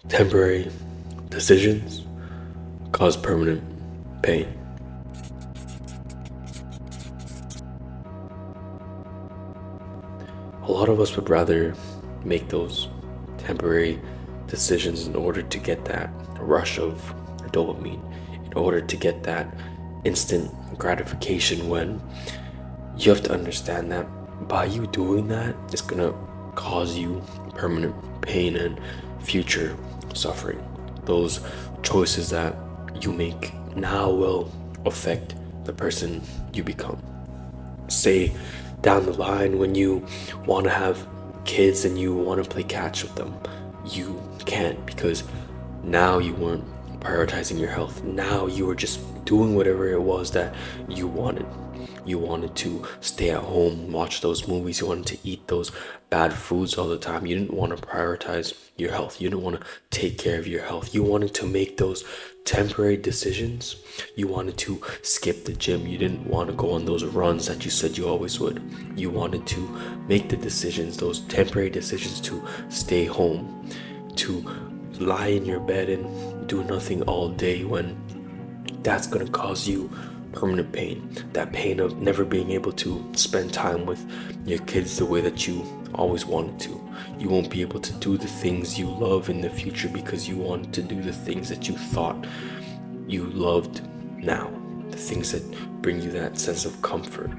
Temporary decisions cause permanent pain. A lot of us would rather make those temporary decisions in order to get that rush of dopamine, in order to get that instant gratification, when you have to understand that by you doing that, it's gonna cause you permanent pain and future suffering. Those choices that you make now will affect the person you become. Say down the line when you want to have kids and you want to play catch with them, you can't, because now you weren't prioritizing your health. Now you were just doing whatever it was that you wanted. You wanted to stay at home, watch those movies, you wanted to eat those bad foods all the time. You didn't want to prioritize your health. You didn't want to take care of your health. You wanted to make those temporary decisions. You wanted to skip the gym. You didn't want to go on those runs that you said you always would. You wanted to make the decisions, those temporary decisions, to stay home, to lie in your bed and do nothing all day, when that's going to cause you permanent pain. That pain of never being able to spend time with your kids the way that you always wanted to. You won't be able to do the things you love in the future because you wanted to do the things that you thought you loved now. The things that bring you that sense of comfort,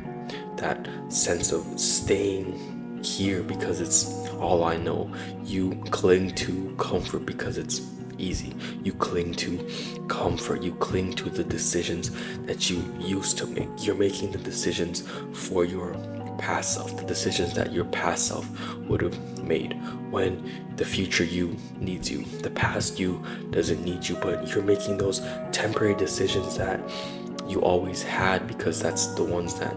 that sense of staying here because it's all I know. You cling to comfort because it's easy. You cling to comfort. You cling to the decisions that you used to make. You're making the decisions for your past self, the decisions that your past self would have made, when the future you needs you. The past you doesn't need you, but you're making those temporary decisions that you always had because that's the ones that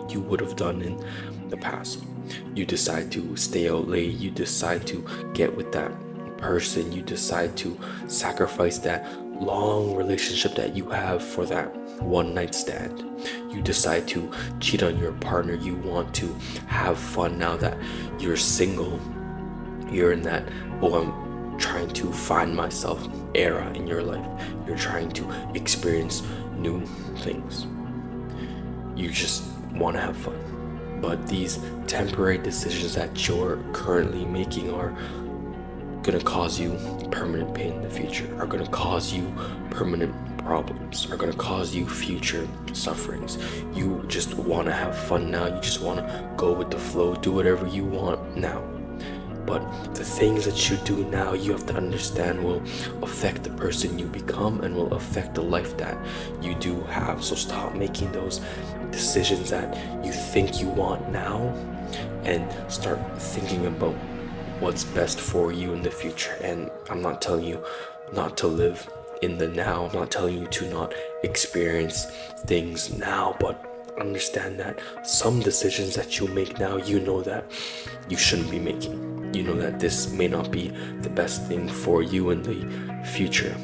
you would have done in the past. You decide to stay out late. You decide to get with that person. You decide to sacrifice that long relationship that you have for that one night stand. You decide to cheat on your partner. You want to have fun now that you're single. You're in that, oh, I'm trying to find myself era in your life. You're trying to experience new things. You just want to have fun. But these temporary decisions that you're currently making are gonna cause you permanent pain in the future, are gonna cause you permanent problems, are gonna cause you future sufferings. You just want to have fun now. You just want to go with the flow, do whatever you want now. But the things that you do now, you have to understand, will affect the person you become and will affect the life that you do have. So stop making those decisions that you think you want now and start thinking about what's best for you in the future. And I'm not telling you not to live in the now. I'm not telling you to not experience things now, but understand that some decisions that you make now, you know that you shouldn't be making. You know that this may not be the best thing for you in the future.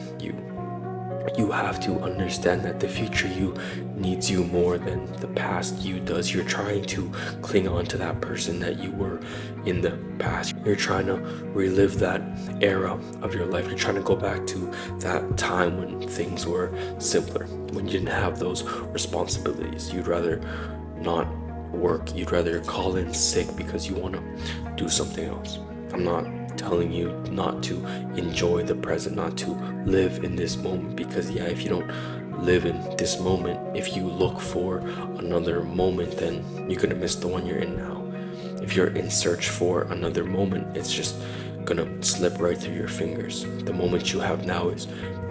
You have to understand that the future you needs you more than the past you does. You're trying to cling on to that person that you were in the past. You're trying to relive that era of your life. You're trying to go back to that time when things were simpler, when you didn't have those responsibilities. You'd rather not work. You'd rather call in sick because you want to do something else. I'm not telling you not to enjoy the present, not to live in this moment, because if you don't live in this moment, if you look for another moment, then you're gonna miss the one you're in now. If you're in search for another moment, it's just gonna slip right through your fingers. The moment you have now is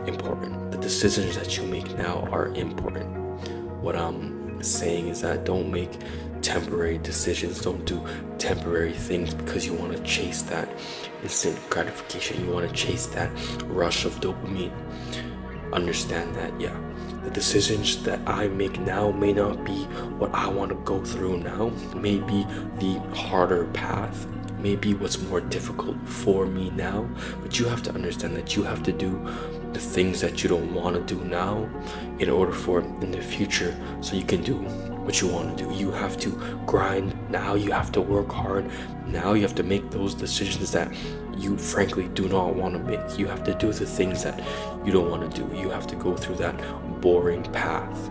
important. The decisions that you make now are important. What I'm saying is that don't make temporary decisions. Don't do temporary things because you want to chase that instant gratification. You want to chase that rush of dopamine. Understand that, the decisions that I make now may not be what I want to go through now. May be the harder path, may be what's more difficult for me now. But you have to understand that you have to do the things that you don't want to do now in order for in the future so you can do what you want to do. You have to grind now, you have to work hard now, you have to make those decisions that you frankly do not want to make. You have to do the things that you don't want to do. You have to go through that boring path,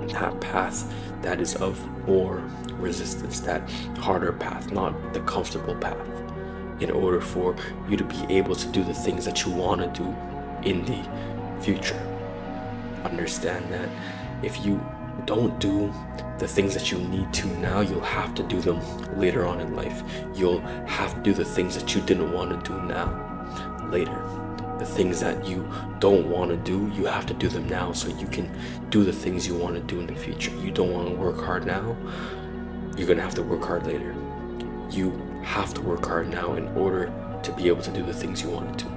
that path that is of more resistance, that harder path, not the comfortable path, in order for you to be able to do the things that you want to do in the future. Understand that if you don't do the things that you need to now, you'll have to do them later on in life. You'll have to do the things that you didn't want to do now later. The things that you don't want to do, you have to do them now so you can do the things you want to do in the future. You don't want to work hard now, you're going to have to work hard later. You have to work hard now in order to be able to do the things you want to do.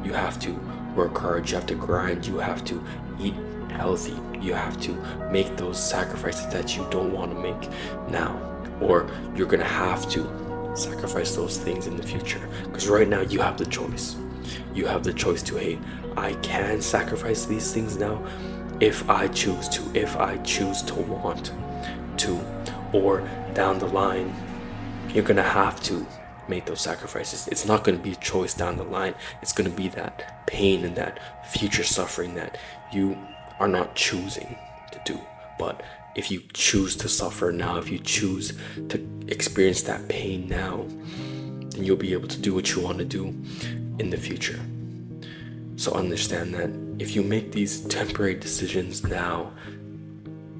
You have to work hard, you have to grind, you have to eat healthy, you have to make those sacrifices that you don't want to make now, or you're going to have to sacrifice those things in the future. Because right now you have the choice. You have the choice to, hey, I can sacrifice these things now if I choose to, if I choose to want to, or down the line you're gonna have to make those sacrifices. It's not gonna be a choice down the line. It's gonna be that pain and that future suffering that you are not choosing to do. But if you choose to suffer now, if you choose to experience that pain now, then you'll be able to do what you want to do in the future. So understand that if you make these temporary decisions now,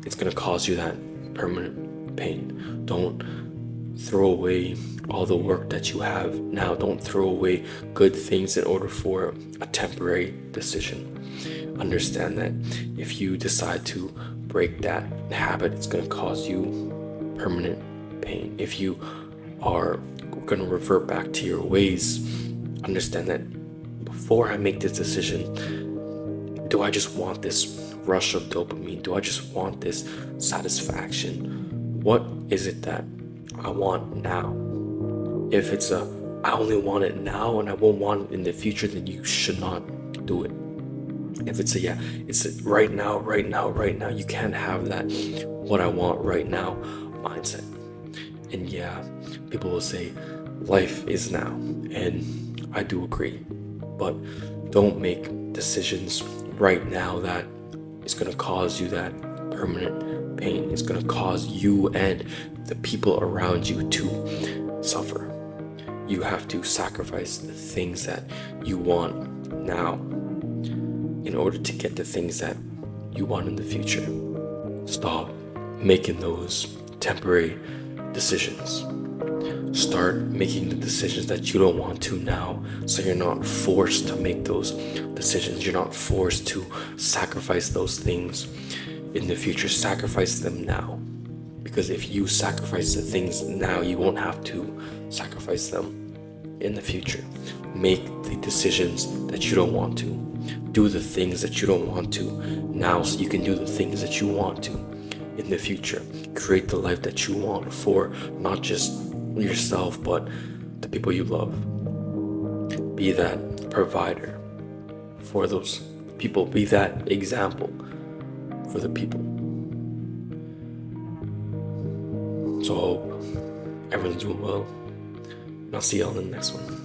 it's gonna cause you that permanent pain. Don't throw away all the work that you have now. Don't throw away good things in order for a temporary decision. Understand that if you decide to break that habit, it's going to cause you permanent pain. If you are going to revert back to your ways, understand that before I make this decision, do I just want this rush of dopamine? Do I just want this satisfaction? What is it that I want now? If it's I only want it now and I won't want it in the future, then you should not do it. If it's it's right now, you can't have that what I want right now mindset. And people will say life is now, and I do agree, but don't make decisions right now that is going to cause you that permanent pain. It's going to cause you and the people around you to suffer. You have to sacrifice the things that you want now in order to get the things that you want in the future. Stop making those temporary decisions. Start making the decisions that you don't want to now, so you're not forced to make those decisions. You're not forced to sacrifice those things in the future. Sacrifice them now, because if you sacrifice the things now, you won't have to sacrifice them in the future. Make the decisions that you don't want to. Do the things that you don't want to now, so you can do the things that you want to in the future. Create the life that you want for not just yourself, but the people you love. Be that provider for those people. Be that example for the people. So I hope everyone's doing well, and I'll see y'all in the next one.